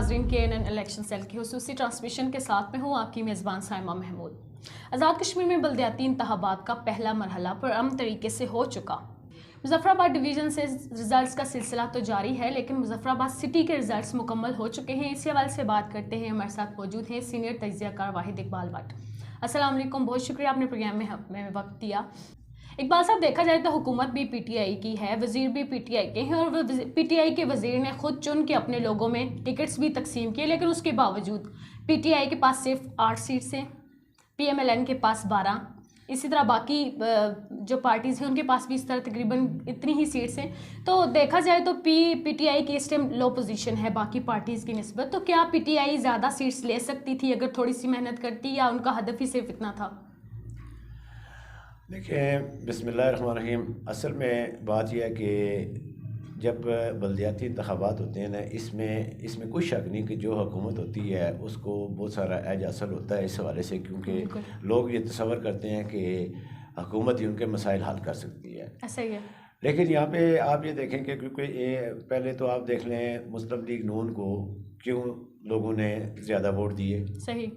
नाजरीन KNN election cell की हुसूसी transmission के साथ में हूँ आपकी मेज़बान साइमा महमूद। आज़ाद कश्मीर में बल्दियाती इंतखाबात का पहला मरहला पुरअमन तरीके से हो चुका। मुजफ्फराबाद डिवीज़न से रिजल्ट्स का सिलसिला तो जारी है, लेकिन मुजफ्फराबाद सिटी के रिजल्ट्स मुकम्मल हो चुके हैं। इसी हवाले से बात करते हैं। हमारे साथ मौजूद हैं सीनियर तज्ज़ियाकार वाहिद इकबाल भट्ट। अस्सलाम वालेकुम, बहुत शुक्रिया आपने प्रोग्राम में हमें वक्त दिया। इकबाल साहब, देखा जाए तो हुकूमत भी PTI की है, वज़ीर भी PTI के हैं और PTI के वज़ीर ने खुद चुन के अपने लोगों में टिकट्स भी तकसीम किए, लेकिन उसके बावजूद PTI के पास सिर्फ 8 सीट्स हैं, PMLN के पास 12, इसी तरह बाकी जो पार्टीज़ हैं उनके पास भी इस तरह तकरीबन इतनी ही सीट्स हैं। तो देखा जाए तो PTI की इस टाइम लो पोजीशन है बाकी पार्टीज़ की निस्बत। तो क्या PTI ज़्यादा सीट्स ले सकती थी अगर थोड़ी सी मेहनत करती, या उनका हदफ ही सिर्फ इतना था? देखिए, बिस्मिल्लाहिर्रहमानिर्रहीम। असल में बात यह है कि जब बल्दियाती इंतखाबात होते हैं ना, इसमें कोई शक नहीं कि जो हुकूमत होती है उसको बहुत सारा एज हासिल होता है इस हवाले से, क्योंकि लोग ये तसव्वुर करते हैं कि हुकूमत ही उनके मसाइल हल कर सकती है। ऐसा ही है। लेकिन यहाँ पे आप ये देखें कि क्योंकि ये पहले तो आप देख लें मुस्लिम लीग नून को क्यों लोगों ने ज़्यादा वोट दिए। सही।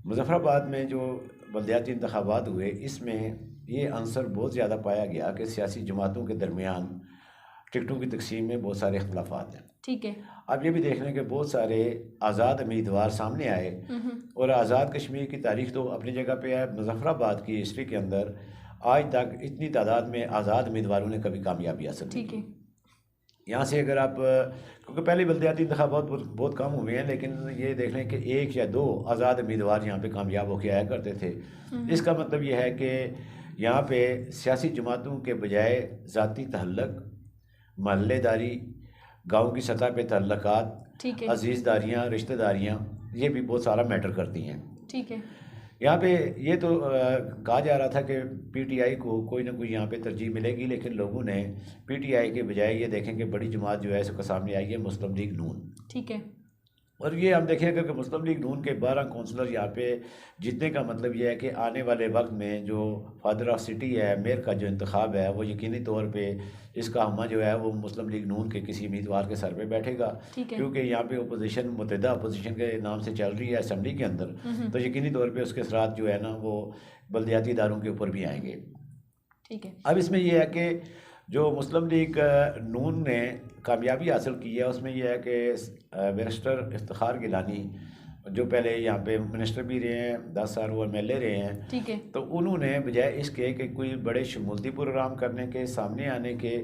मुजफ्फराबाद में जो बल्दियाती इंतखाबात हुए, इसमें ये अंसर बहुत ज़्यादा पाया गया कि सियासी जमातों के दरमियान टिकटों की तकसीम में बहुत सारे इख्तलाफात हैं। ठीक है। अब ये भी देख लें कि बहुत सारे आज़ाद उम्मीदवार सामने आए और आज़ाद कश्मीर की तारीख तो अपनी जगह पे है। मुजफ्फराबाद की हिस्ट्री के अंदर आज तक इतनी तादाद में आज़ाद उम्मीदवारों ने कभी कामयाबी हासिल नहीं की। यहाँ से अगर आप, क्योंकि पहले बल्दियाती इंतखाबात बहुत कम हुए हैं, लेकिन ये देख लें कि 1 या 2 आज़ाद उम्मीदवार यहाँ पे कामयाब होकर आया करते थे। इसका मतलब ये है कि यहाँ पे सियासी जमातों के बजाय ज़ाती तहल्लुक, महल्लेदारी, गाँव की सतह पे तल्लुकात, अजीज़दारियाँ, रिश्तेदारियाँ, ये भी बहुत सारा मैटर करती हैं। ठीक है। यहाँ पे ये तो कहा जा रहा था कि PTI को कोई ना कोई यहाँ पे तरजीह मिलेगी, लेकिन लोगों ने PTI के बजाय ये देखें कि बड़ी जमात जो है इसका सामने आई है मुस्लिम लीग नून। ठीक है। और ये हम देखेंगे कि मुस्लिम लीग नून के 12 काउंसलर यहाँ पे जीतने का मतलब ये है कि आने वाले वक्त में जो फादर ऑफ सिटी है, मेयर का जो इंतखाब है, वो यकीनी तौर पे इसका हम्मा जो है वो मुस्लिम लीग नून के किसी उम्मीदवार के सर पे बैठेगा। क्योंकि यहाँ पे अपोजिशन मुतहदा अपोजिशन के नाम से चल रही है असम्बली के अंदर, तो यकीनी तौर पर उसके असरात जो है ना वो बल्दियाती इदारों के ऊपर भी आएंगे। ठीक है। अब इसमें यह है कि जो मुस्लिम लीग नून ने कामयाबी हासिल की है उसमें यह है कि बैरिस्टर इफ्तिखार गिलानी जो पहले यहाँ पे मिनिस्टर भी रहे हैं, 10 साल वो MLA रहे हैं। ठीक है। तो उन्होंने बजाय इसके कि कोई बड़े शमूलती प्रोग्राम करने के, सामने आने के,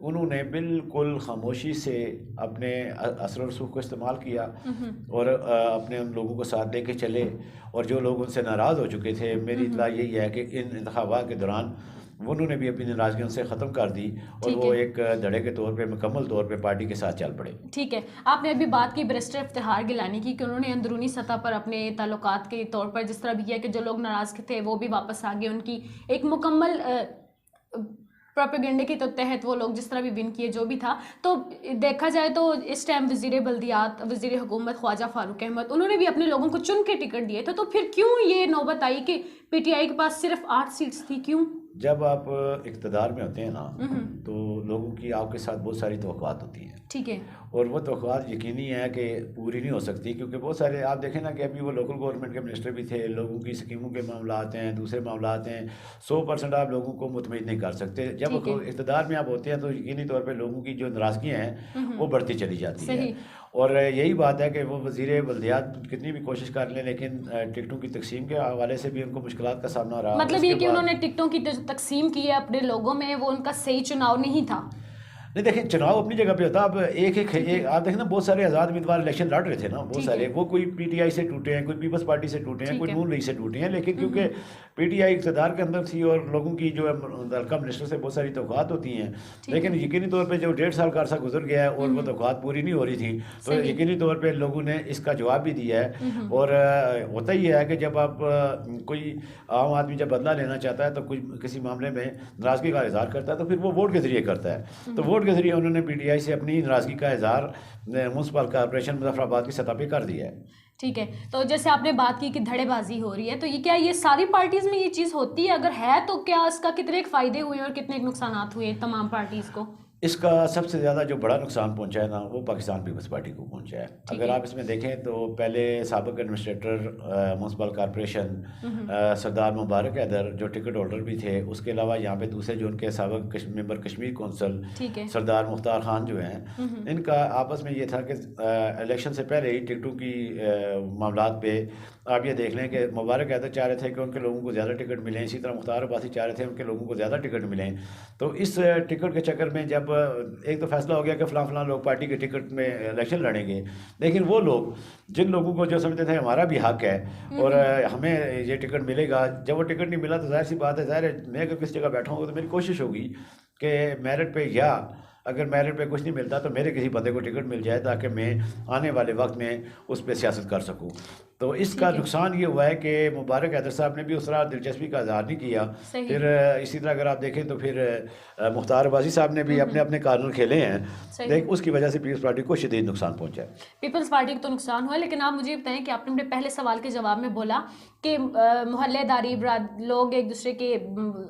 उन्होंने बिल्कुल खामोशी से अपने असर रसूख को इस्तेमाल किया और अपने उन लोगों को साथ लेके चले। और जो लोग उनसे नाराज़ हो चुके थे, मेरी इत्तला यही है कि इन इंतखाबात के दौरान उन्होंने भी अपनी नाराज़गी उनसे ख़त्म कर दी और वो एक धड़े के तौर पे, मुकम्मल तौर पे पार्टी के साथ चल पड़े। ठीक है। आपने अभी बात की बैरिस्टर इफ्तिखार गिलानी की कि उन्होंने अंदरूनी सतह पर अपने ताल्लुकात के तौर पर जिस तरह भी किया कि जो लोग नाराज़ थे वो भी वापस आ गए, उनकी एक मुकम्मल प्रोपेगेंडे के तहत वो लोग जिस तरह भी विन किए जो भी था। तो देखा जाए तो इस टाइम वज़ीर बल्दियात, वज़ीर हुकूमत ख्वाजा फारूक अहमद, उन्होंने भी अपने लोगों को चुन के टिकट दिए थे। तो फिर क्यों ये नौबत आई कि PTI के पास सिर्फ 8 सीट्स थी? क्यों? जब आप इक़्तिदार में होते हैं ना, तो लोगों की आपके साथ बहुत सारी तवक्कुआत होती हैं। ठीक है। और वो तवक्कुआत यकीनी है कि पूरी नहीं हो सकती, क्योंकि बहुत सारे आप देखें ना कि अभी वो लोकल गवर्नमेंट के मिनिस्टर भी थे, लोगों की स्कीमों के मामलात हैं, दूसरे मामलात हैं, 100% आप लोगों को मुतमईन नहीं कर सकते। जब इक़्तिदार में आप होते हैं तो यकीनी तौर पर लोगों की जो नाराज़गियाँ हैं वो बढ़ती चली जाती हैं। और यही बात है कि वो वज़ीर बल्दियात कितनी भी कोशिश कर लें, लेकिन टिकटों की तकसीम के हवाले से भी उनको मुश्किलात का सामना रहा। मतलब ये कि उन्होंने टिकटों की तकसीम की है अपने लोगों में, वो उनका सही चुनाव नहीं था। नहीं, देखिए चुनाव अपनी जगह पे होता। अब एक आप देखें ना, बहुत सारे आज़ाद उम्मीदवार इलेक्शन लड़ रहे थे ना, बहुत सारे, वो कोई PTI से टूटे हैं, कोई पीपल्स पार्टी से टूटे हैं, कोई नून लीग से टूटे हैं, लेकिन क्योंकि PTI इक़्तिदार के अंदर थी और लोगों की जो है हल्का मिनिस्टर से बहुत सारी तवक्कुआत होती हैं, लेकिन यकीनी तौर पे जो 1.5 साल का अरसा गुजर गया है और वो तवक्कुआत पूरी नहीं हो रही थी, तो यकीनी तौर पे लोगों ने इसका जवाब भी दिया है। और होता ही है कि जब आप कोई आम आदमी जब बदला लेना चाहता है तो कुछ किसी मामले में नाराज़गी का इज़हार करता है तो फिर वो वोट के ज़रिए करता है। तो वोट के ज़रिए उन्होंने PTI से अपनी नाराज़गी का इज़हार म्युनिसिपल कॉर्पोरेशन मुजफ्फराबाद की सतह पे कर दिया है। ठीक है। तो जैसे आपने बात की कि धड़ेबाजी हो रही है, तो ये क्या ये सारी पार्टीज़ में ये चीज़ होती है? अगर है तो क्या इसका कितने फ़ायदे हुए और कितने नुकसान हुए तमाम पार्टीज़ को? इसका सबसे ज़्यादा जो बड़ा नुकसान पहुंचा है ना, वो पाकिस्तान पीपल्स पार्टी को पहुंचा है। अगर आप इसमें देखें तो पहले साबिक एडमिनिस्ट्रेटर म्यूनसिपल कॉरपोरेशन सरदार मुबारक हैदर जो टिकट होल्डर भी थे, उसके अलावा यहाँ पे दूसरे जो उनके साबिक मेंबर कश्मीर कौंसल सरदार मुख्तार खान जो हैं, इनका आपस में ये था कि इलेक्शन से पहले ही टिकटों की मामलात पे आप ये देख लें कि मुबारक हैदर चाह रहे थे कि उनके लोगों को ज़्यादा टिकट मिलें, इसी तरह मुख्तार अब्बासी चाह रहे थे उनके लोगों को ज़्यादा टिकट मिलें। तो इस टिकट के चक्कर में जब एक तो फैसला हो गया कि फ़लाँ लोग पार्टी के टिकट में इलेक्शन लड़ेंगे, लेकिन वो लोग जिन लोगों को जो समझते थे हमारा भी हक है और हमें ये टिकट मिलेगा, जब वो टिकट नहीं मिला तो जाहिर सी बात है, ज़ाहिर है मैं अगर किसी जगह बैठा हूँ तो मेरी कोशिश होगी कि मेरिट पे, या अगर मेरिट पे कुछ नहीं मिलता तो मेरे किसी बंदे को टिकट मिल जाए ताकि मैं आने वाले वक्त में उस पर सियासत कर सकूँ। तो इसका नुकसान ये हुआ है कि मुबारक हैदर साहब ने भी उस तरह दिलचस्पी का इजहार नहीं किया। फिर इसी तरह अगर आप देखें तो फिर मुख्तार अब्बासी साहब ने भी अपने अपने कानून खेले हैं, लेकिन उसकी वजह से पीपल्स पार्टी को शदीद नुकसान पहुंचा है। पीपल्स पार्टी को तो नुकसान हुआ, लेकिन आप मुझे बताएं कि आपने अपने पहले सवाल के जवाब में बोला कि मोहल्लेदारी लोग एक दूसरे के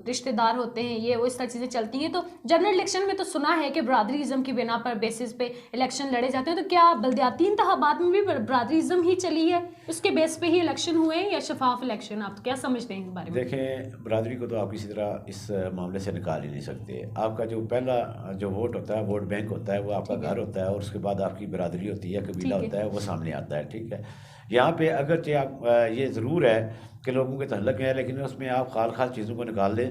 रिश्तेदार होते हैं, ये वो इस तरह चीज़ें चलती हैं। तो जनरल इलेक्शन में तो सुना है कि बरादरीज़म की बिना पर बेसिस पे इलेक्शन लड़े जाते हैं, तो क्या बल्दियाती इंतखाबात में भी बरादरीज़म ही चली है, उसके बेस पे ही इलेक्शन हुए या शफाफ इलेक्शन? आप क्या समझते हैं इस बारे में? देखें, बरादरी को तो आप किसी तरह इस मामले से निकाल ही नहीं सकते। आपका जो पहला जो वोट होता है, वोट बैंक होता है, वो आपका घर होता है और उसके बाद आपकी बरादरी होती है, कबीला होता है, वो सामने आता है। ठीक है, यहाँ पे अगरचे आप ये ज़रूर है कि लोगों के तहल्लुक हैं, लेकिन उसमें आप खाल चीज़ों को निकाल दें।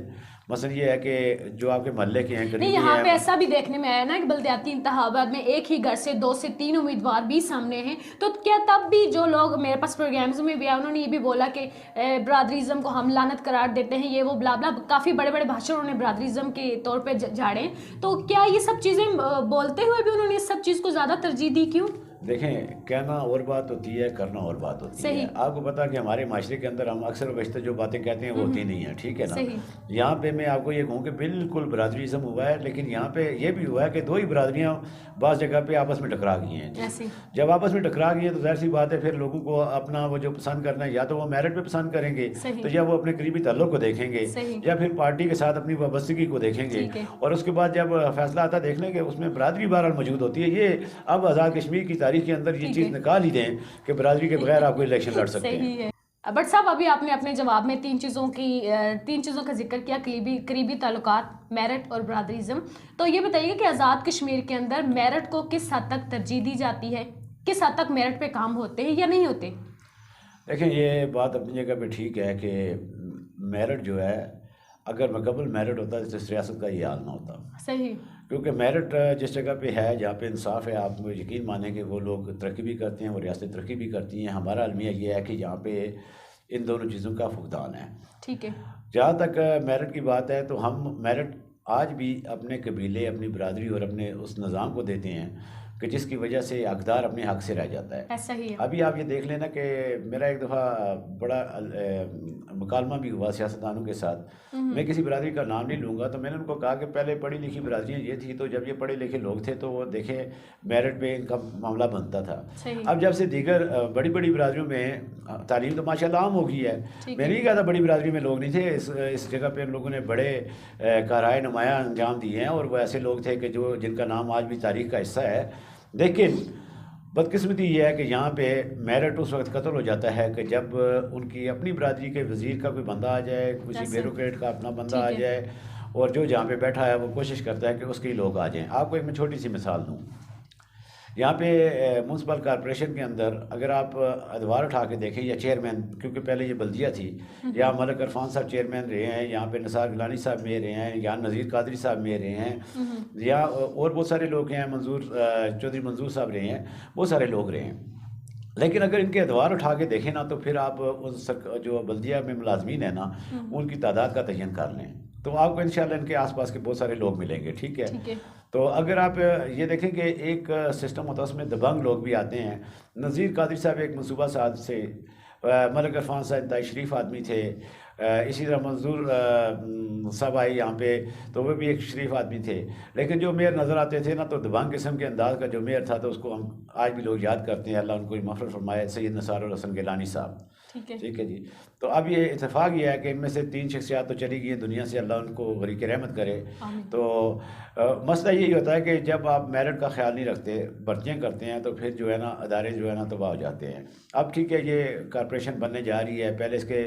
मसलन ये है कि जो आपके मोहल्ले के हैं, नहीं, यहाँ पे ऐसा भी देखने में आया ना कि बल्दियाती इंतखाबात में एक ही घर से 2 से 3 उम्मीदवार भी सामने हैं, तो क्या तब भी जो लोग मेरे पास प्रोग्राम्स में भी आए उन्होंने ये भी बोला कि बरादरीज़म को हम लानत करार देते हैं, ये वो ब्ला ब्ला, काफ़ी बड़े बड़े भाषण उन्होंने बरादरीज़म के तौर पर झाड़े। तो क्या ये सब चीज़ें बोलते हुए भी उन्होंने इस सब चीज़ को ज़्यादा तरजीह दी? क्यों? देखें, कहना और बात होती है, करना और बात होती है। आपको पता कि हमारे माशरे के अंदर हम अक्सर वैसे जो बातें कहते हैं वो होती नहीं है। ठीक है ना। यहाँ पे मैं आपको ये कहूँ कि बिल्कुल बरादरीज़म हुआ है, लेकिन यहाँ पे ये भी हुआ है कि 2 ही बरादरियाँ बाज़ जगह पे आपस में टकरा गई हैं। जब आपस में टकरा गई हैं तो जाहिर सी बात है फिर लोगों को अपना वो जो पसंद करना है, या तो वो मेरिट पे पसंद करेंगे, तो या वो अपने करीबी ताल्लुक को देखेंगे, या फिर पार्टी के साथ अपनी वाबस्तगी को देखेंगे, और उसके बाद जब फैसला आता देख लेंगे उसमें बरादरी बहरहाल मौजूद होती है। ये अब आज़ाद कश्मीर की तारीख के अंदर ये चीज़ निकाल ही दें कि बरादरी के बगैर आप कोई इलेक्शन लड़ सकते हैं। बट साहब, अभी आपने अपने जवाब में 3 चीज़ों का जिक्र किया, करीबी ताल्लुकात, मेरिट और बरादरीज़म। तो ये बताइए कि आज़ाद कश्मीर के अंदर मेरिट को किस हद तक तरजीह दी जाती है, किस हद तक मेरिट पे काम होते हैं या नहीं होते? देखें, ये बात अपनी जगह पे ठीक है कि मेरिट जो है, अगर मुकम्मल मेरिट होता तो सियासत का ये हाल ना होता। सही, क्योंकि मेरिट जिस जगह पे है, जहाँ पे इंसाफ है, आप मुझे यकीन मानेंगे वो लोग तरक्की भी करते हैं, वो रियासतें तरक्की भी करती हैं। हमारा अलमिया ये है कि यहाँ पे इन दोनों चीज़ों का फुकदान है। ठीक है। जहाँ तक मेरिट की बात है तो हम मेरिट आज भी अपने कबीले, अपनी बरादरी और अपने उस निज़ाम को देते हैं कि जिसकी वजह से हकदार अपने हक से रह जाता है। ऐसा ही है। अभी आप ये देख लेना कि मेरा एक दफ़ा बड़ा मुकालमा भी हुआ सियासतदानों के साथ। मैं किसी बरादरी का नाम नहीं लूँगा, तो मैंने उनको कहा कि पहले पढ़ी लिखी बरादरियाँ ये थी, तो जब ये पढ़े लिखे लोग थे तो वो देखें मेरिट पे इनका मामला बनता था। अब जब से दीगर बड़ी बड़ी बरादरियों में तालीम तो माशाल्लाह आम हो गई है। मैं नहीं कहा था बड़ी बरादरी में लोग नहीं थे, इस जगह पर लोगों ने बड़े कारहाय नुमाया अंजाम दिए हैं, और वो ऐसे लोग थे कि जो जिनका नाम आज भी तारीख का हिस्सा है। लेकिन बदकिस्मती ये है कि यहाँ पे मेरिट उस वक्त कत्ल हो जाता है कि जब उनकी अपनी बरादरी के वज़ीर का कोई बंदा आ जाए, किसी ब्यूरोक्रेट का अपना बंदा आ जाए, और जो जहाँ पे बैठा है वो कोशिश करता है कि उसके लोग आ जाएं। आपको एक मैं छोटी सी मिसाल दूँ। यहाँ पे म्यूनसिपल कॉरपोरेशन के अंदर अगर आप अदवार उठा के देखें, या चेयरमैन, क्योंकि पहले ये बल्दिया थी, यहाँ मलिक इरफान साहब चेयरमैन रहे हैं, यहाँ पे निसार गिलानी साहब में रहे हैं, यहाँ नज़ीर कादरी साहब में रहे हैं, यहाँ और बहुत सारे लोग हैं, चौधरी मंजूर साहब रहे हैं, बहुत सारे लोग रहे हैं। लेकिन अगर इनके अदवार उठा के देखें ना, तो फिर आप उस जो बल्दिया में मुलाजमीन है ना, उनकी तादाद का तयन कर लें तो आपको इंशाल्लाह इनके आसपास के बहुत सारे लोग मिलेंगे। ठीक है। तो अगर आप ये देखें कि एक सिस्टम होता है, उसमें दबंग लोग भी आते हैं। नज़ीर कादरी साहब एक मनसूबा साज से, मलिक इरफान साहब इंतहाई शरीफ आदमी थे, इसी तरह मंजूर साहब आए यहाँ पे, तो वो भी एक शरीफ आदमी थे। लेकिन जो मेयर नज़र आते थे ना, तो दबंग किस्म के अंदाज का जो मेयर था, तो उसको हम आज भी लोग याद करते हैं, अल्लाह उनको मग़फ़िरत फरमाए, सैयद निसार हसन गिलानी साहब। ठीक है जी। तो अब ये इत्तेफाक ये है कि इनमें से 3 शख्सियात तो चली गई हैं दुनिया से, अल्लाह उनको गरीक रहमत करे। तो मसला यही होता है कि जब आप मेरिट का ख्याल नहीं रखते, भर्तियाँ करते हैं, तो फिर जो है ना अदारे जो है ना तबाह हो जाते हैं। अब ठीक है, ये कॉरपोरेशन बनने जा रही है। पहले इसके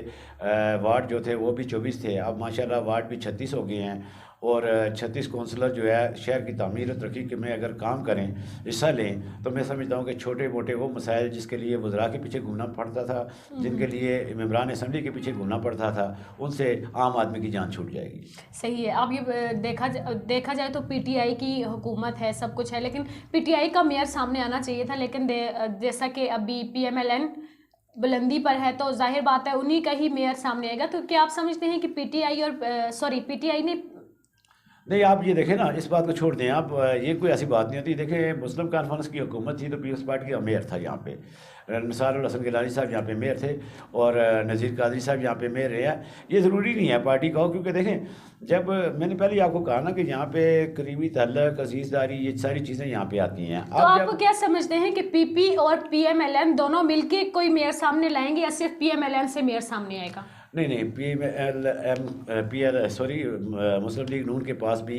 वार्ड जो थे वो भी 24 थे, अब माशाल्लाह वार्ड भी 36 हो गए हैं। और 36 काउंसलर जो है शहर की तामीर और तरक्की में अगर काम करें, हिस्सा लें, तो मैं समझता हूँ कि छोटे मोटे वो मसाइल जिसके लिए वज़रा के पीछे घूमना पड़ता था, जिनके लिए मेंबरान असम्बली के पीछे घूमना पड़ता था, उनसे आम आदमी की जान छूट जाएगी। सही है। अब ये देखा जाए तो पीटीआई की हुकूमत है, सब कुछ है, लेकिन पीटीआई का मेयर सामने आना चाहिए था। लेकिन जैसा कि अभी पीएमएलएन बुलंदी पर है, तो जाहिर बात है उन्हीं का ही मेयर सामने आएगा। तो क्या आप समझते हैं कि पीटीआई और पीटीआई ने नहीं, आप ये देखें ना, इस बात को छोड़ दें आप, ये कोई ऐसी बात नहीं होती। देखें, मुस्लिम कॉन्फ्रेंस की हुकूमत थी तो पीपल्स पार्टी का मेयर था यहाँ पे, निसारुल हसन गिलानी साहब यहाँ पे मेयर थे, और नज़ीर कादरी साहब यहाँ पे मेयर रहे हैं। ये ज़रूरी नहीं है पार्टी का हो, क्योंकि देखें, जब मैंने पहले ही आपको कहा ना कि यहाँ पे करीबी तल्लक, अजीज़दारी, ये सारी चीज़ें यहाँ पे आती हैं। तो आप क्या समझते हैं कि पीपी और पीएमएलएन दोनों मिलके कोई मेयर सामने लाएंगे या सिर्फ पीएमएलएन से मेयर सामने आएगा? नहीं, मुस्लिम लीग नून के पास भी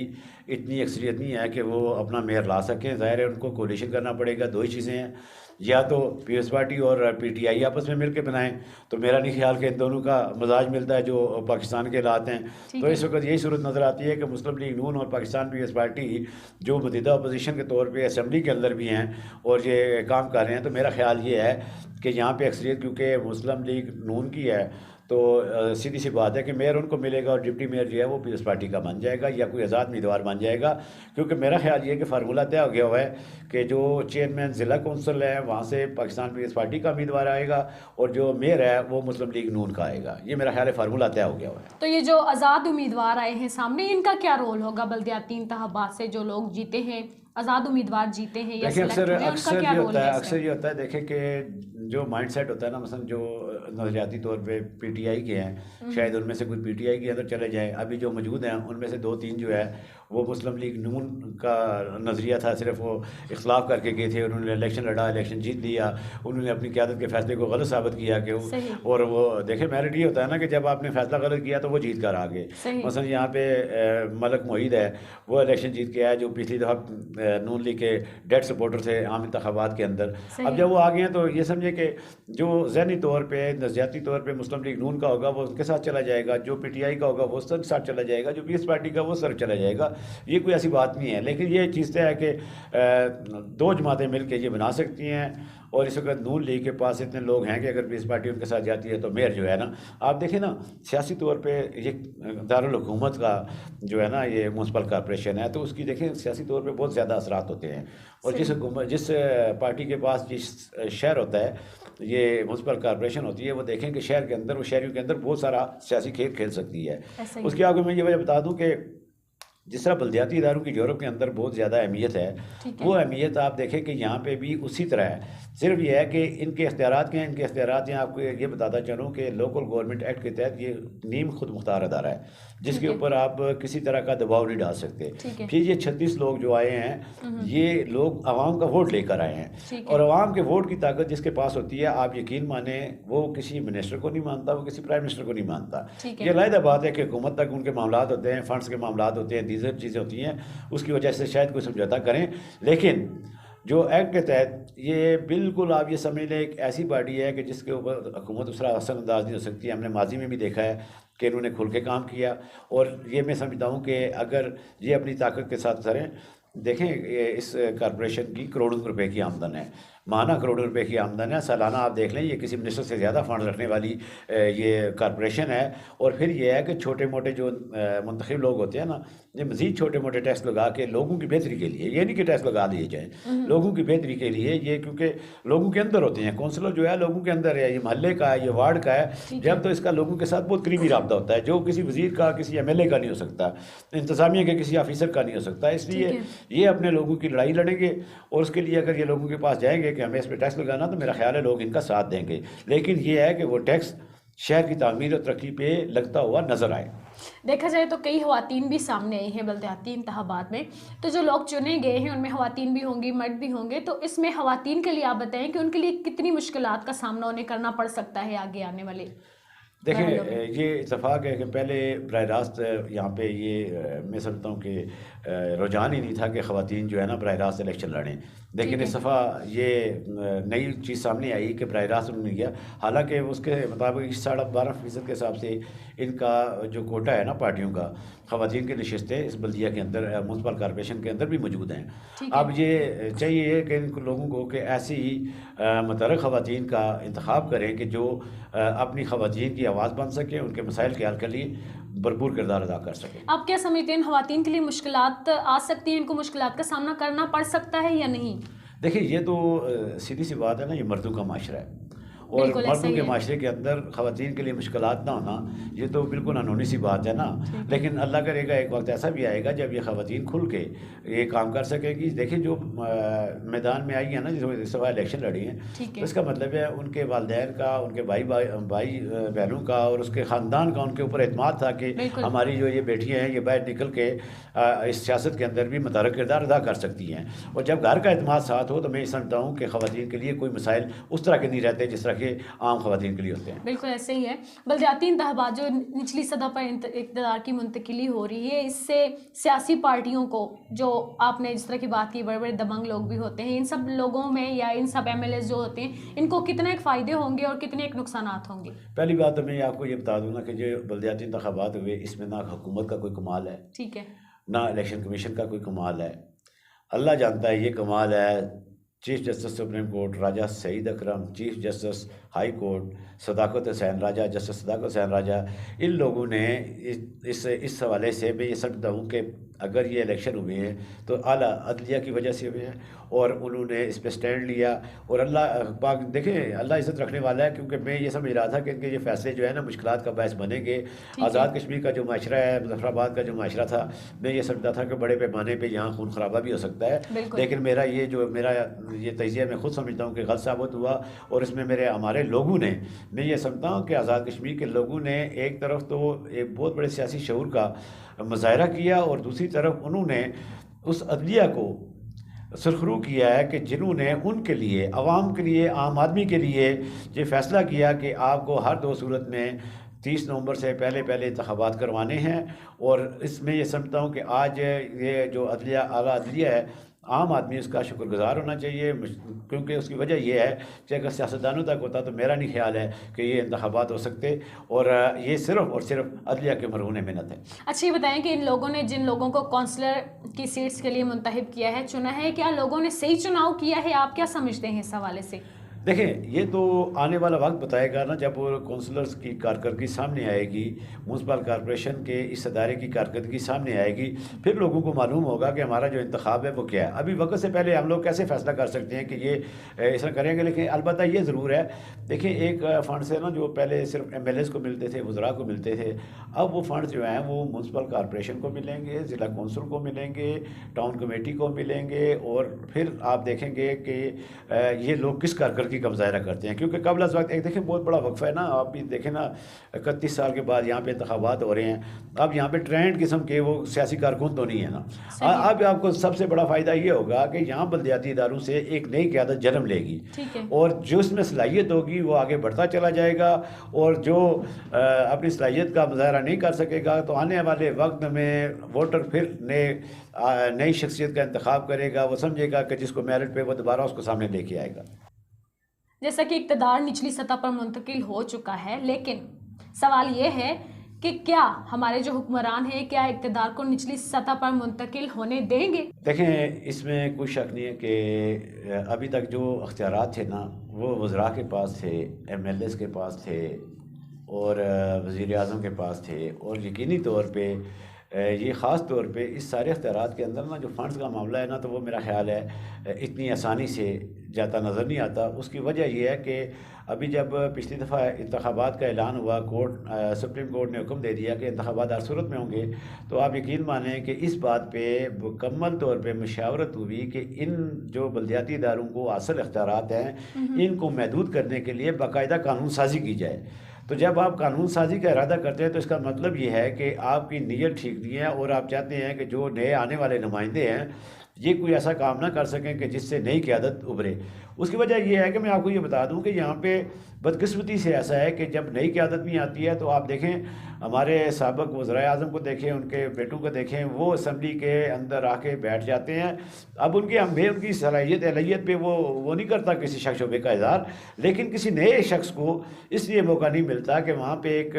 इतनी अक्सरियत नहीं है कि वो अपना मेयर ला सकें। ज़ाहिर है उनको कोलिशन करना पड़ेगा। दो ही चीज़ें हैं, या तो पीपल्स पार्टी और पीटीआई आपस में मिलकर बनाएं, तो मेरा नहीं ख्याल कि इन दोनों का मजाज मिलता है जो पाकिस्तान के हालात हैं। तो इस वक्त यही सूरत नज़र आती है कि मुस्लिम लीग नून और पाकिस्तान पीपल्स पार्टी जो मदीदा अपोजिशन के तौर पर असम्बली के अंदर भी हैं और ये काम कर रहे हैं, तो मेरा ख्याल ये है कि यहाँ पर अक्सरियत क्योंकि मुस्लिम लीग नून की है, तो सीधी सी बात है कि मेयर उनको मिलेगा और डिप्टी मेयर जो है वो पीपल्स पार्टी का बन जाएगा या कोई आज़ाद उम्मीदवार बन जाएगा। क्योंकि मेरा ख्याल ये है कि फार्मूला तय हो गया हुआ है कि जो चेयरमैन ज़िला कौंसिल है वहाँ से पाकिस्तान पीपल्स पार्टी का उम्मीदवार आएगा और जो मेयर है वो मुस्लिम लीग नून का आएगा। ये मेरा ख्याल है फार्मूला तय हो गया हुआ है। तो ये जो आज़ाद उम्मीदवार आए हैं सामने, इनका क्या रोल होगा? बल्दियाती इंतखाबात से जो लोग जीते हैं, आज़ाद उम्मीदवार जीते हैं या देखिए, अक्सर ये होता है देखें कि जो माइंडसेट होता है ना, मसलन जो नज़रियाती तौर पे पीटीआई के हैं, शायद उनमें से कोई पीटीआई के अंदर चले जाएं। अभी जो मौजूद हैं उनमें से 2-3 जो है वो मुस्लिम लीग नून का नज़रिया था, सिर्फ वो इख्तलाफ करके गए थे। उन्होंने इलेक्शन लड़ा, इलेक्शन जीत लिया, उन्होंने अपनी क़यादत के फैसले को गलत साबित किया कि और वो देखें, मेरिट ये होता है ना कि जब आपने फैसला गलत किया तो वो जीत कर आ गए। मसलन यहाँ पे मलक मोईद है, वो इलेक्शन जीत के आया, जो पिछली दफ़ा नून लीग के डेड सपोर्टर थे आम इंतखाबात के अंदर। अब जब वो आ गए हैं तो ये समझे कि जो ज़हनी तौर पर, नज़रियाती तौर पर मुस्लिम लीग नून का होगा वो उनके साथ चला जाएगा, जो पीटीआई का होगा वो उसके साथ चला जाएगा, जो पीपल्स पार्टी का वो सर चला जाएगा। ये कोई ऐसी बात नहीं है। लेकिन ये चीज़ तय है कि 2 जमातें मिल के ये बना सकती हैं। और इस वक्त नून लीग के पास इतने लोग हैं कि अगर पीपल्स पार्टी उनके साथ जाती है तो मेयर जो है ना, आप देखें ना, सियासी तौर पे ये दारुल हुकूमत का जो है ना ये म्यूनसिपल कॉर्पोरेशन है, तो उसकी देखें सियासी तौर पे बहुत ज़्यादा असरात होते हैं। और जिस पार्टी के पास जिस शहर होता है, ये म्यूनसिपल कॉर्पोरेशन होती है, वो देखें कि शहर के अंदर, वो शहरियों के अंदर बहुत सारा सियासी खेल खेल सकती है। उसके आगे मैं ये वजह बता दूँ कि जिस तरह बल्दियाती इदारों की यूरोप के अंदर बहुत ज़्यादा अहमियत है, वो अहमियत आप देखें कि यहाँ पे भी उसी तरह है। सिर्फ ये है कि इनके इख्तियारात के हैं, इनके इख्तियारात हैं। आपको ये बताता चलूँ कि लोकल गवर्नमेंट एक्ट के तहत ये नीम खुद मुख्तार अदारा है, जिसके ऊपर आप किसी तरह का दबाव नहीं डाल सकते। फिर ये 36 लोग जो आए हैं, ये लोग आवाम का वोट लेकर आए हैं, और आवाम के वोट की ताकत जिसके पास होती है, आप यकीन माने वो किसी मिनिस्टर को नहीं मानता, वो किसी प्राइम मिनिस्टर को नहीं मानता। ये अलग बात है कि हुकूमत तक उनके मामला होते हैं, फंड्स के मामला होते हैं, दीजर चीज़ें होती हैं, उसकी वजह से शायद कोई समझौता करें। लेकिन जो एक्ट के तहत ये बिल्कुल आप ये समझ लें एक ऐसी पार्टी है कि जिसके ऊपर हुकूमत दूसरा असरअंदाज नहीं हो सकती। हमने माजी में भी देखा है कि इन्होंने खुल के काम किया, और ये मैं समझता हूँ कि अगर ये अपनी ताकत के साथ करें। देखें, इस कॉर्पोरेशन की करोड़ों रुपए की आमदन है, माना करोड़ों रुपए की आमदन है, सालाना आप देख लें, ये किसी मिनिस्टर से ज़्यादा फंड रखने वाली ये कॉर्पोरेशन है। और फिर ये है कि छोटे मोटे जो मुंतखब लोग होते हैं ना, ये मज़ीद छोटे मोटे टैक्स लगा के लोगों की बेहतरी के लिए, ये नहीं कि टैक्स लगा दिए जाएँ, लोगों की बेहतरी के लिए, ये क्योंकि लोगों के अंदर होते हैं, कौंसलर जो है लोगों के अंदर है, ये महल्ले का है, ये वार्ड का है, जब तो इसका लोगों के साथ बहुत करीबी रब्ता होता है, जो किसी वज़ीर का, किसी MLA का नहीं हो सकता, इंतज़ामिया के किसी ऑफिसर का नहीं हो सकता। इसलिए ये अपने लोगों की लड़ाई लड़ेंगे, और उसके लिए अगर ये लोगों के पास जाएंगे कि हमें इस पर टैक्स लगाना, तो मेरा ख्याल है लोग इनका साथ देंगे। लेकिन ये है कि वो टैक्स शहर की तामीर और तरक्की पे लगता हुआ नजर आए। देखा जाए तो कई ख़वातीन भी सामने आई हैं बल्दियाती इंतखाबात में, तो जो लोग चुने गए हैं उनमें ख़वातीन भी होंगी, मर्द भी होंगे, तो इसमें ख़वातीन के लिए आप बताएं कि उनके लिए कितनी मुश्किलात का सामना उन्हें करना पड़ सकता है आगे आने वाले? देखिए बहलों में? ये इत्तेफाक है कि पहले बराह रास्त यहाँ पे ये मैं समझता हूँ कि रुझान ही नहीं था कि ख़वातीन जो है ना बराह रास्त इलेक्शन लड़ें। लेकिन ठीक है। इस दफ़ा ये नई चीज़ सामने आई कि बराह रास्त उन्होंने किया। हालांकि उसके मुताबिक इस 12.5% के हिसाब से इनका जो कोटा है ना पार्टियों का, ख़वातीन की नशस्तें इस बल्दिया के अंदर म्यूनसिपल कॉरपोरेशन के अंदर भी मौजूद हैं। ठीक है। अब ये चाहिए कि इन लोगों को कि ऐसी ही मुतहर्रिक ख़वातीन का इंतखाब करें कि जो अपनी ख़वातीन की आवाज़ बन सकें, उनके मसाइल के हल के लिए भरपूर किरदार अदा कर सकें। आप क्या समझते हैं, ख़वातीन के लिए मुश्किलात आ सकती हैं, इनको मुश्किलात का सामना करना पड़ सकता है या नहीं? देखिए ये तो सीधी सी बात है ना, ये मर्दों का माशरा है और बिल्कुल ऐसा मर्दों ही के है। माशरे के अंदर ख़वातीन के लिए मुश्किलात ना होना, ये तो बिल्कुल अनहोनी सी बात है ना। ठीक है। लेकिन अल्लाह करेगा एक वक्त ऐसा भी आएगा जब ये ख़वातीन खुल के ये काम कर सकेंगी। देखिए जो मैदान में आई है ना, जो इस दफ़ा इलेक्शन लड़ी हैं, ठीक तो है। इसका मतलब है उनके वालिदैन का, उनके भाई बहनों का और उसके ख़ानदान का उनके ऊपर एतमाद था कि बिल्कुल। हमारी जो ये बेटियाँ हैं ये बाहर निकल के इस सियासत के अंदर भी मुतहर्रिक किरदार अदा कर सकती हैं। और जब घर का एतमाद साथ हो तो मैं ये समझता हूँ कि ख़वातीन के लिए कोई मसाइल उस तरह के नहीं रहते जिस तरह के आम ख़वातीन के लिए होते हैं। बिल्कुल ऐसे ही है। बलदियाती इंतख़ाबात जो निचली सतह पर इक़्तिदार की मुंतकिली हो रही है, इससे सियासी पार्टियों को, जो आपने जिस तरह की बात की, बड़े बड़े दबंग लोग भी होते हैं, इन सब लोगों में या इन सब MLAs जो होते हैं, इनको कितने एक फ़ायदे होंगे और कितने एक नुकसानात होंगे? पहली बात तो मैं आपको ये बता दूँ ना कि जो बल्दियाती इंतख़ाबात हुए इसमें ना हुकूमत का कोई कमाल है, ठीक है। ना इलेक्शन कमीशन का कोई कमाल है। अल्लाह जानता है ये कमाल है चीफ जस्टिस सुप्रीम कोर्ट राजा सईद अकरम, चीफ जस्टिस हाई कोर्ट सदाकत हुसैन राजा, जस्टिस सदाकत हुसैन राजा, इन लोगों ने इस हवाले से मैं ये समझता हूँ कि अगर ये इलेक्शन हुए हैं तो आला अदलिया की वजह से हुए हैं और उन्होंने इस पर स्टैंड लिया। और अल्लाह पाक देखें, अल्लाह इज़्ज़त रखने वाला है, क्योंकि मैं ये समझ रहा था कि इनके ये फैसले जो है ना मुश्किलात का बायस बनेंगे। आज़ाद कश्मीर का जो माशरा है, मुजफ्फराबाद का जो माशरा था, मैं ये समझता था कि बड़े पैमाने पर यहाँ खून खराबा भी हो सकता है। लेकिन मेरा ये तजिया मैं खुद समझता हूँ कि गलत साबित हुआ। और इसमें हमारे लोगों ने, मैं ये समझता हूँ कि आज़ाद कश्मीर के लोगों ने एक तरफ तो एक बहुत बड़े सियासी शऊर का मुज़ाहिरा किया और दूसरी तरफ उन्होंने उस अदलिया को सुरखरू किया है कि जिन्होंने उनके लिए, आवाम के लिए, आम आदमी के लिए ये फ़ैसला किया कि आपको हर 2 सूरत में 30 नवंबर से पहले इंतख़ाबात करवाने हैं। और इसमें ये समझता हूँ कि आज ये जो अदलिया, आला अदलिया है, आम आदमी उसका शुक्रगुज़ार होना चाहिए, क्योंकि उसकी वजह यह है कि अगर सियासतदानों तक होता तो मेरा नहीं ख्याल है कि ये इंतख़ाबात हो सकते। और ये सिर्फ़ और सिर्फ अदलिया के मरहून मिन्नत है। अच्छा ये बताएं कि इन लोगों ने जिन लोगों को कौंसलर की सीट्स के लिए मुंतखब किया है, चुना है, क्या लोगों ने सही चुनाव किया है? आप क्या समझते हैं इस हवाले से? देखें ये तो आने वाला वक्त बताएगा ना, जब कौंसलर्स की कारकर्दगी सामने आएगी, म्यूनसिपल कॉरपोरेशन के इस अदारे की कारकर्दगी सामने आएगी, फिर लोगों को मालूम होगा कि हमारा जो इंतखाब है वो क्या है। अभी वक्त से पहले हम लोग कैसे फ़ैसला कर सकते हैं कि ये इस तरह करेंगे। लेकिन अलबत्ता ये ज़रूर है, देखिए एक फ़ंड से ना जो पहले सिर्फ MLAs को मिलते थे, वज़रा को मिलते थे, अब वो फ़ंड जो हैं वो म्यूनसिपल कॉरपोरेशन को मिलेंगे, ज़िला कौंसिल को मिलेंगे, टाउन कमेटी को मिलेंगे। और फिर आप देखेंगे कि ये लोग किस कारकर्दगी का मुज़ाहिरा करते हैं, क्योंकि कबल अज़ वक्त एक देखें बहुत बड़ा वक्फ़ा है ना। आप भी देखें ना, 31 साल के बाद यहाँ पे इंतखाबात हो रहे हैं। अब यहाँ पे ट्रेंड किस्म के वो सियासी कारकुन तो नहीं है ना। अब आपको सबसे बड़ा फ़ायदा ये होगा कि यहाँ बल्दियाती इदारों से एक नई क़यादत जन्म लेगी और जो इसमें सलाहियत होगी वो आगे बढ़ता चला जाएगा। और जो अपनी सलाहियत का मुज़ाहरा नहीं कर सकेगा तो आने वाले वक्त में वोटर फिर नई शख्सियत का इंतखाब करेगा। वो समझेगा कि जिसको मेरिट पे वो दोबारा उसको सामने लेके आएगा। जैसा कि इक़्तिदार निचली सतह पर मुंतकिल हो चुका है, लेकिन सवाल ये है कि क्या हमारे जो हुक्मरान हैं क्या इक़्तिदार को निचली सतह पर मुंतकिल होने देंगे? देखें इसमें कोई शक नहीं है कि अभी तक जो अख्तियारात थे ना वो वज़रा के पास थे, MLAs के पास थे और वज़ीर आज़म के पास थे। और यकीनी तौर पे ये ख़ास तौर पे इस सारे अख्तियारात के अंदर ना जो फ़ंड्स का मामला है ना, तो वो मेरा ख़्याल है इतनी आसानी से जाता नज़र नहीं आता। उसकी वजह यह है कि अभी जब पिछली दफ़ा इंतखाबात का ऐलान हुआ, सुप्रीम कोर्ट ने हुक्म दे दिया कि इंतखाबात हर सूरत में होंगे, तो आप यकीन मानें कि इस बात पे मुकम्मल तौर पे मशावरत हुई कि इन जो बल्दियाती इदारों को हासिल अख्तियारात हैं इनको महदूद करने के लिए बाकायदा कानून साजी की जाए। तो जब आप कानून साजी का इरादा करते हैं तो इसका मतलब ये है कि आपकी नीयत ठीक नहीं है और आप चाहते हैं कि जो नए आने वाले नुमाइंदे हैं ये कोई ऐसा काम ना कर सकें कि जिससे नई क़यादत उभरे। उसकी वजह यह है कि मैं आपको ये बता दूं कि यहाँ पे बदकिस्मती से ऐसा है कि जब नई क़यादत भी आती है तो आप देखें हमारे साबिक़ वज़ीर आज़म को देखें, उनके बेटों को देखें, वो असम्बली के अंदर आके बैठ जाते हैं। अब उनकी सलाहियत अहलियत पे वो नहीं करता किसी शख्स शोबे का इज़हार, लेकिन किसी नए शख्स को इसलिए मौका नहीं मिलता कि वहाँ पे एक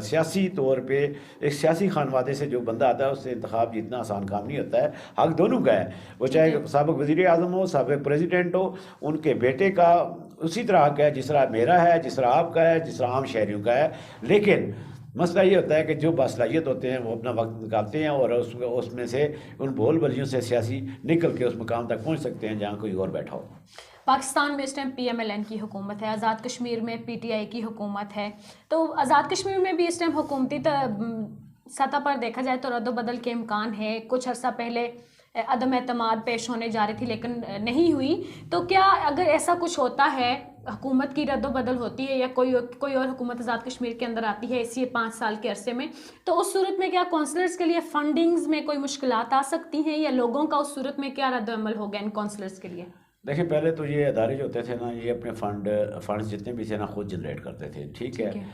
सियासी तौर पे एक सियासी खानवादे से जो बंदा आता है उससे इंतखाब जीतना आसान काम नहीं होता है। हक दोनों का है, वो चाहे साबिक़ वज़ीर आज़म हो, साबिक़ प्रेसिडेंट हो, उनके बेटे का उसी तरह हक है जिस तरह मेरा है, जिस तरह आपका है, जिस तरह आम शहरियों का है। लेकिन मसला ये होता है कि जो बासलाहियत होते हैं वो अपना वक्त निकालते हैं और उसमें से उन बोल बलियों से सियासी निकल के उस मुकाम तक पहुँच सकते हैं जहाँ कोई और बैठा हो। पाकिस्तान में इस टाइम PMLN की हुकूमत है, आज़ाद कश्मीर में PTI की हुकूमत है। तो आज़ाद कश्मीर में भी इस टाइम हुकूमती सतह पर देखा जाए तो रद्द-बदल के इम्कान है। कुछ अर्सा पहले अदम एतमाद पेश होने जा रही थी लेकिन नहीं हुई। तो क्या अगर ऐसा कुछ होता है, हुकूमत की रद्द-बदल होती है या कोई और हुकूमत आज़ाद कश्मीर के अंदर आती है इसी 5 साल के अरसे में, तो उस सूरत में क्या कौंसलर्स के लिए फंडिंग्स में कोई मुश्किलात आ सकती हैं या लोगों का उस सूरत में क्या रद्द-अमल होगा इन कौंसलर्स के लिए? देखिए, पहले तो ये अदारे जो होते थे ना, ये अपने फंड्स जितने भी थे ना खुद जनरेट करते थे, ठीक है।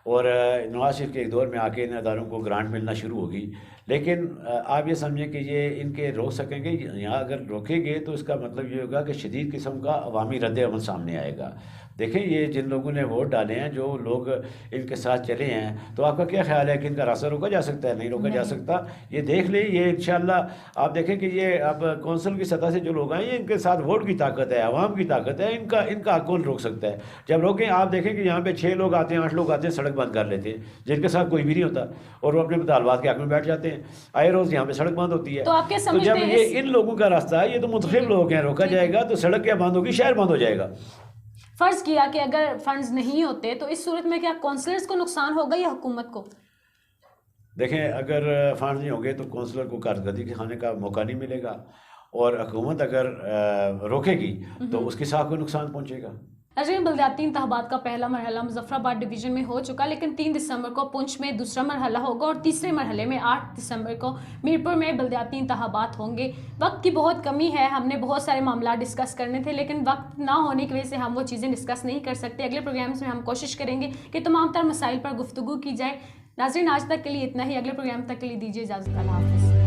और नवाज शरीफ के एक दौर में आके इन अदारों को ग्रांट मिलना शुरू होगी। लेकिन आप ये समझें कि ये इनके रोक सकेंगे, यहाँ अगर रोकेंगे तो इसका मतलब ये होगा कि शदीद किस्म का अवामी रद्द-अमल सामने आएगा। देखें, ये जिन लोगों ने वोट डाले हैं, जो लोग इनके साथ चले हैं, तो आपका क्या ख्याल है कि इनका रास्ता रोका जा सकता है? नहीं रोका जा सकता। ये देख लें, ये इंशाअल्लाह आप देखें कि ये अब कौंसिल की सतह से जो लोग आए हैं, इनके साथ वोट की ताकत है, अवाम की ताकत है, इनका कौन रोक सकता है? जब रोकें, आप देखें कि यहाँ पे 6 लोग आते हैं, 8 लोग आते हैं, सड़क बंद कर लेते हैं, जिनके साथ कोई भी नहीं होता, और वो अपने मुतालबात के हक में बैठ जाते हैं। आए रोज़ यहाँ पे सड़क बंद होती है। तो जब ये इन लोगों का रास्ता है, ये तो मुतखिब लोग हैं, रोका जाएगा तो सड़क क्या बंद होगी? शहर बंद हो जाएगा। फ़र्ज़ किया कि अगर फंड्स नहीं होते तो इस सूरत में क्या कौंसलर्स को नुकसान होगा या हुकूमत को? देखें, अगर फंड नहीं होंगे तो कौंसलर को कारकर्दगी दिखाने का मौका नहीं मिलेगा, और हुकूमत अगर रोकेगी तो उसकी साख को नुकसान पहुँचेगा। नाज़रीन, बल्दियाती इंतखाबात का पहला मरहला मुज़फ़्फ़राबाद डिवीज़न में हो चुका, लेकिन 3 दिसंबर को पुंछ में दूसरा मरहला होगा और तीसरे मरहले में 8 दिसंबर को मीरपुर में बल्दियाती इंतखाबात होंगे। वक्त की बहुत कमी है, हमने बहुत सारे मामला डिस्कस करने थे, लेकिन वक्त ना होने की वजह से हम वो चीज़ें डिस्कस नहीं कर सकते। अगले प्रोग्राम्स में हम कोशिश करेंगे कि तमाम तर मसाइल पर गुफ्तगू की जाए। नाज़रीन, आज तक के लिए इतना ही। अगले प्रोग्राम तक के लिए दीजिए इजाज़त। अल्लाह हाफ़िज़।